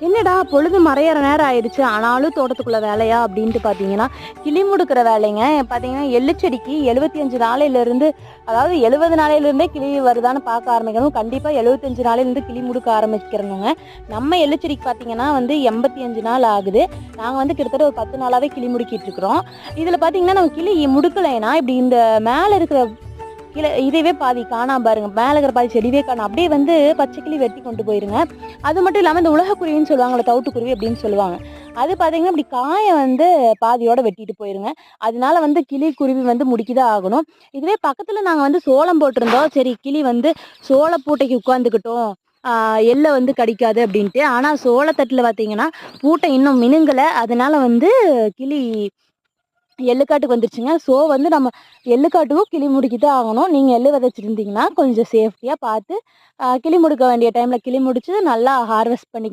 என்னடா பொழுது மறையிற நேரம் ஆயிடுச்சு ஆனாலும் தோட்டத்துக்குள்ள வேலையா அப்படின்ட்டு பார்த்தீங்கன்னா, கிளி முடுக்கிற வேலைங்க. பார்த்தீங்கன்னா எள்ளு செடிக்கு 75 நாளையிலிருந்து, அதாவது 70 நாளையிலிருந்தே கிளி வருதான்னு பார்க்க ஆரம்பிக்கணும். கண்டிப்பா 75 நாளையிலிருந்து கிளி முடுக்க ஆரம்பிக்கிறணுங்க. நம்ம எள்ளு செடிக்கு பார்த்தீங்கன்னா 85 நாள் ஆகுது. நாங்க கிட்டத்தட்ட ஒரு 10 நாளாவே கிளி முடுக்கிட்டு இருக்கிறோம். இதுல பார்த்தீங்கன்னா நம்ம கிளி முடுக்கலைன்னா இப்படி இந்த மேல இருக்கிற கீழே இதுவே பாதி காணாம பாருங்க. மேலே இருக்கிற பாதி செடிவே காணும். அப்படியே பச்சை கிளி வெட்டி கொண்டு போயிருங்க. அது மட்டும் இல்லாமல் இந்த உலகக்குருவின்னு சொல்லுவாங்கல்ல, தவிட்டுக்குருவி அப்படின்னு சொல்லுவாங்க. அது பார்த்தீங்கன்னா இப்படி காய பாதியோட வெட்டிட்டு போயிருங்க. அதனால கிளி குருவி முடிக்கிதான் ஆகணும். இதுவே பக்கத்துல நாங்க சோளம் போட்டிருந்தோம். சரி கிளி சோளப்பூட்டைக்கு உட்காந்துக்கிட்டோம், எள்ள கடிக்காது அப்படின்ட்டு. ஆனா சோளத்தட்டுல பார்த்தீங்கன்னா பூட்டை இன்னும் மினுங்கலை. அதனால கிளி எள்ளுக்காட்டுக்கு வந்துருச்சுங்க. ஸோ நம்ம எள்ளுக்காட்டுக்கும் கிளி முடுக்கி தான் ஆகணும். நீங்கள் எள்ளு விதைச்சிருந்தீங்கன்னா கொஞ்சம் சேஃப்டியாக பார்த்து கிளி முடுக்க வேண்டிய டைமில் கிளி முடிச்சு நல்லா ஹார்வெஸ்ட் பண்ணி